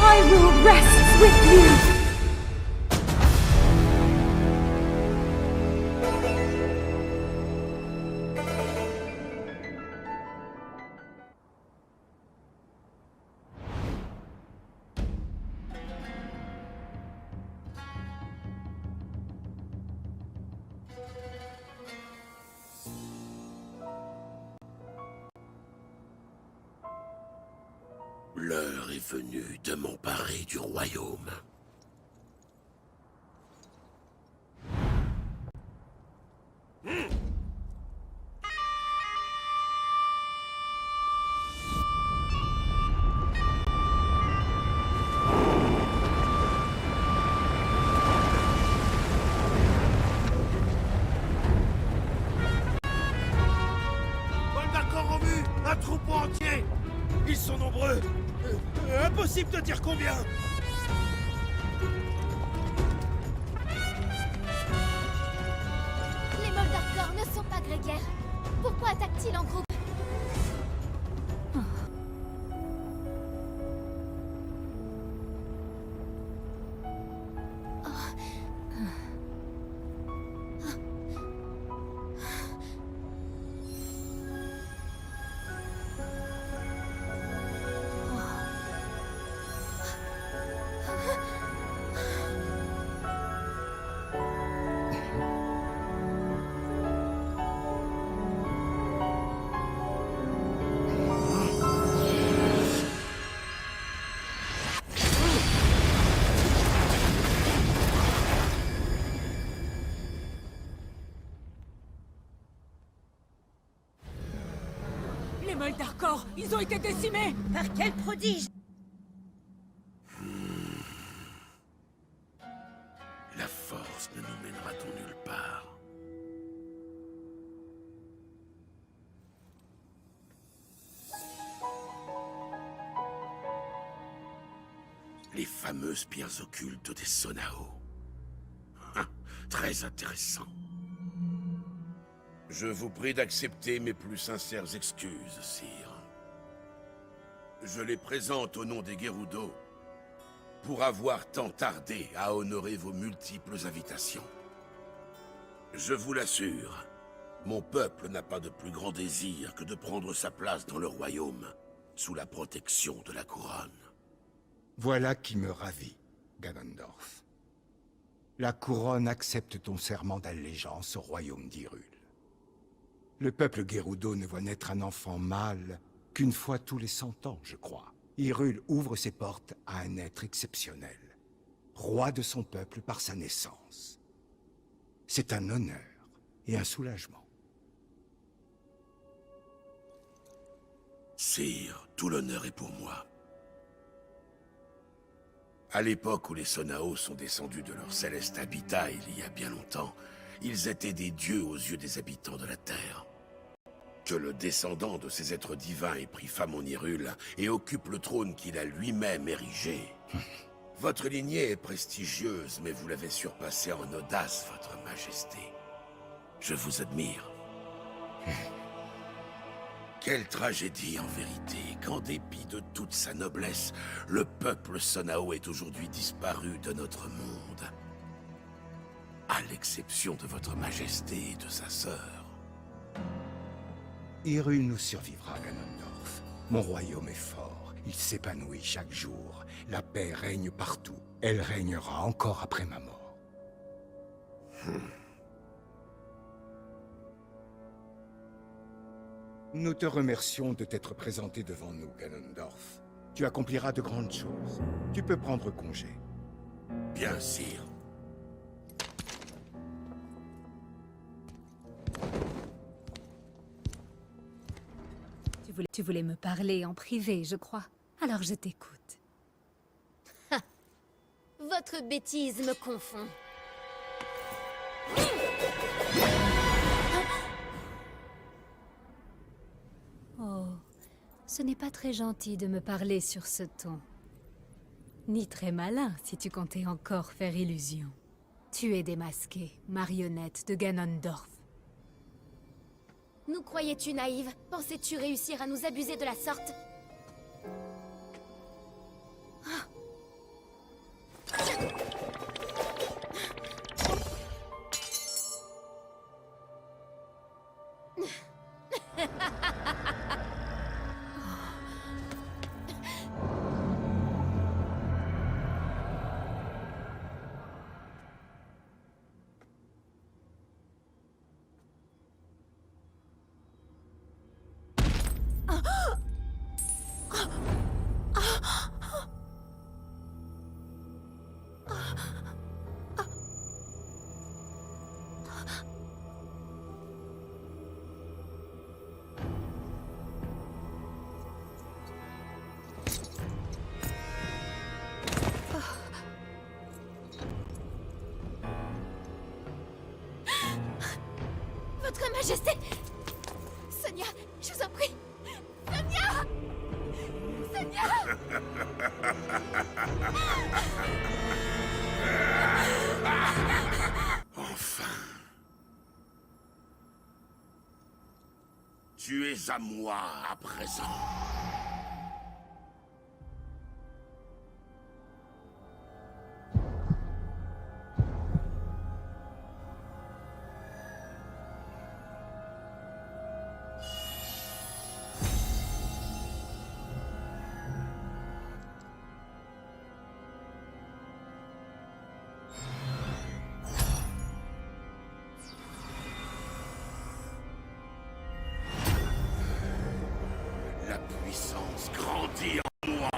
Hyrule rests with you! L'heure est venue de m'emparer du royaume. D'accord en vue, un troupeau entier. Ils sont nombreux. Impossible de dire combien. Les Moldarkor ne sont pas grégaires. Pourquoi attaquent-ils en groupe? Les Moldarkor, ils ont été décimés! Par quel prodige? La force ne nous mènera-t-on nulle part? Les fameuses pierres occultes des Sonao. Très intéressant. Je vous prie d'accepter mes plus sincères excuses, sire. Je les présente au nom des Gerudo pour avoir tant tardé à honorer vos multiples invitations. Je vous l'assure, mon peuple n'a pas de plus grand désir que de prendre sa place dans le royaume, sous la protection de la couronne. Voilà qui me ravit, Ganondorf. La couronne accepte ton serment d'allégeance au royaume d'Hyrule. Le peuple Gerudo ne voit naître un enfant mâle qu'une fois tous les 100 ans, je crois. Hyrule ouvre ses portes à un être exceptionnel, roi de son peuple par sa naissance. C'est un honneur et un soulagement. Sire, tout l'honneur est pour moi. À l'époque où les Sonao sont descendus de leur céleste habitat il y a bien longtemps, ils étaient des dieux aux yeux des habitants de la Terre. Que le descendant de ces êtres divins ait pris femme en Hyrule et occupe le trône qu'il a lui-même érigé. Votre lignée est prestigieuse, mais vous l'avez surpassée en audace, votre majesté. Je vous admire. Quelle tragédie, en vérité, qu'en dépit de toute sa noblesse, le peuple Sonao est aujourd'hui disparu de notre monde. À l'exception de votre majesté et de sa sœur. Hyrule nous survivra, Ganondorf. Mon royaume est fort, il s'épanouit chaque jour. La paix règne partout. Elle régnera encore après ma mort. Nous te remercions de t'être présenté devant nous, Ganondorf. Tu accompliras de grandes choses. Tu peux prendre congé. Bien, sire. Tu voulais me parler en privé, je crois. Alors je t'écoute. Votre bêtise me confond. Oh, ce n'est pas très gentil de me parler sur ce ton. Ni très malin, si tu comptais encore faire illusion. Tu es démasqué, marionnette de Ganondorf. Nous croyais-tu naïve? Pensais-tu réussir à nous abuser de la sorte? Majesté! Sonia, je vous en prie! Sonia! Sonia! Enfin. Tu es à moi à présent. La puissance grandit en moi.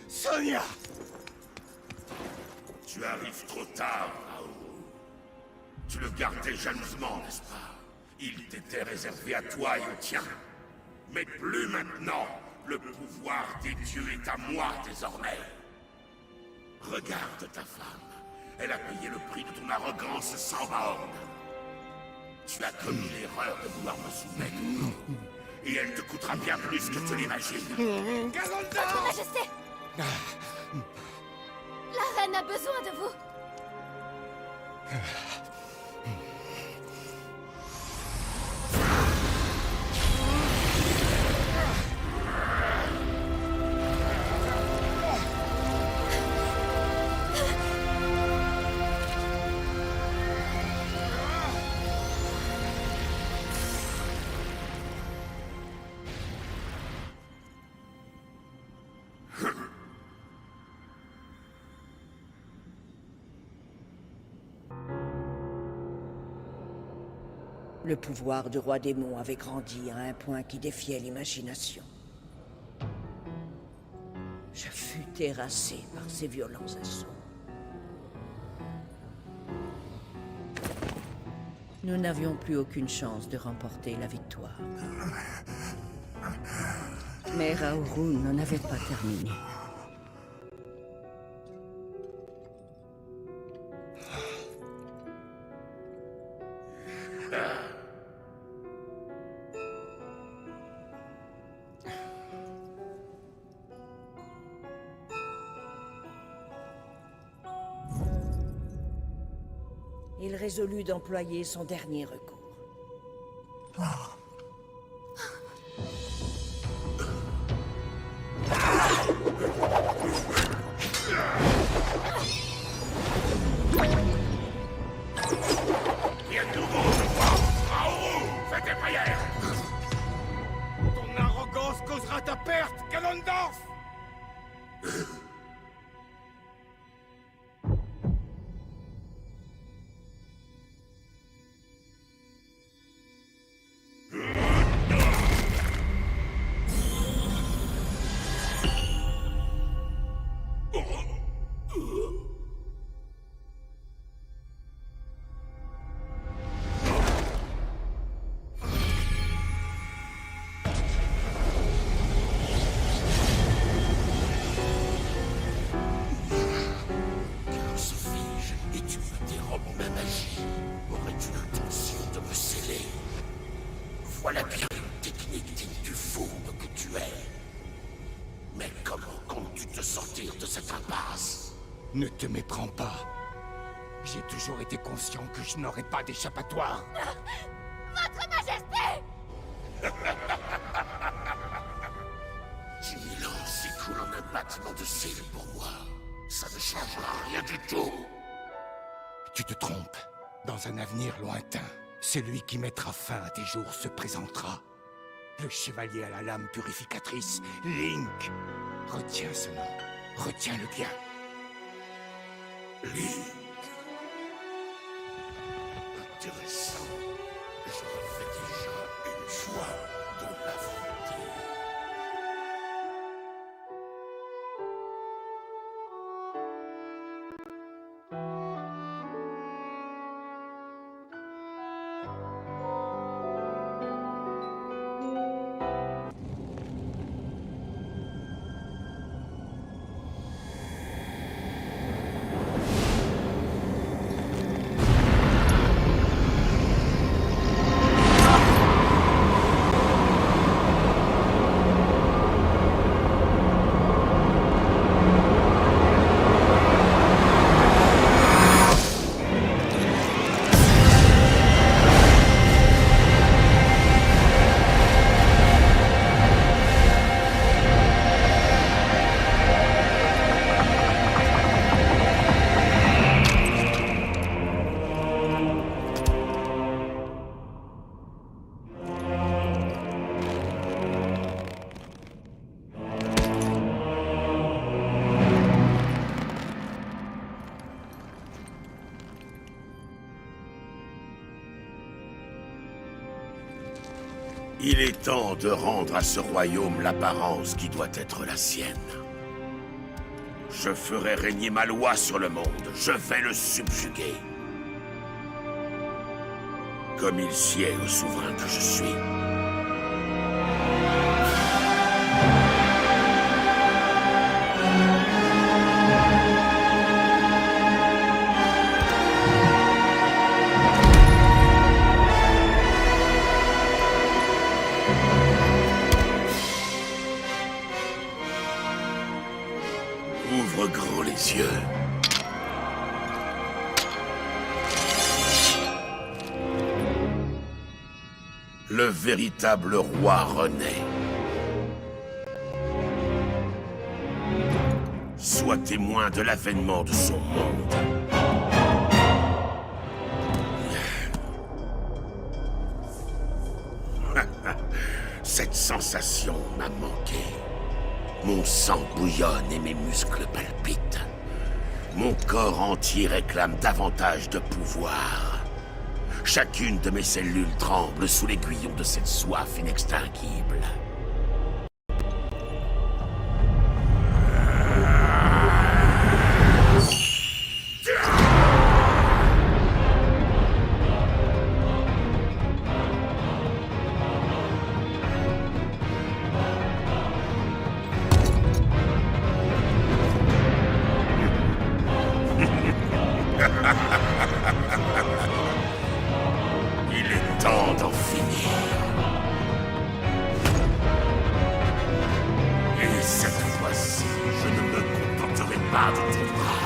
Sonia! Tu arrives trop tard, Raoul. Tu le gardais jalousement, n'est-ce pas? Il t'était réservé à toi et au tien. Mais plus maintenant. Le pouvoir des dieux est à moi désormais. Regarde ta femme. Elle a payé le prix de ton arrogance sans borne. Tu as commis l'erreur de vouloir me soumettre. Et elle te coûtera bien plus que tu l'imagines. Votre Majesté! La reine a besoin de vous! Le pouvoir du roi démon avait grandi à un point qui défiait l'imagination. Je fus terrassé par ces violents assauts. Nous n'avions plus aucune chance de remporter la victoire. Mais Raoul n'en avait pas terminé. Il résolut d'employer son dernier recours. Rien de nouveau, je crois. Raoul, fais tes prières. Ton arrogance causera ta perte, Ganondorf! Voilà bien une technique digne du fourbe que tu es. Mais comment comptes-tu te sortir de cette impasse? Ne te méprends pas. J'ai toujours été conscient que je n'aurais pas d'échappatoire. Votre Majesté! 10 000 ans s'écoulent en un battement de cils pour moi. Ça ne changera rien du tout. Tu te trompes. Dans un avenir lointain, celui qui mettra fin à tes jours se présentera. Le chevalier à la lame purificatrice, Link. Retiens ce nom. Retiens-le bien. Link. Intéressant. J'en fais déjà une fois de l'affronter. Il est temps de rendre à ce royaume l'apparence qui doit être la sienne. Je ferai régner ma loi sur le monde. Je vais le subjuguer. Comme il sied au souverain que je suis. Ouvre grand les yeux. Le véritable roi renaît. Sois témoin de l'avènement de son monde. Cette sensation m'a manqué. Mon sang bouillonne et mes muscles palpitent. Mon corps entier réclame davantage de pouvoir. Chacune de mes cellules tremble sous l'aiguillon de cette soif inextinguible. Il est temps d'en finir. Et cette fois-ci, je ne me contenterai pas de ton bras.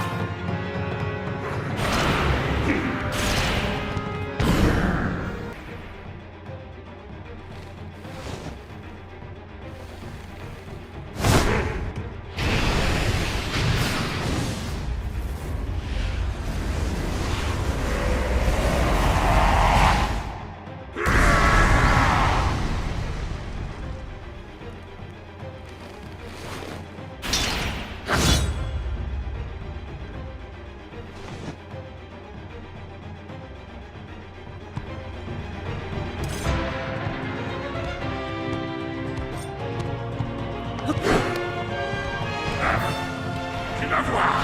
Tu vas voir.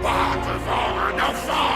Pas devant un enfant!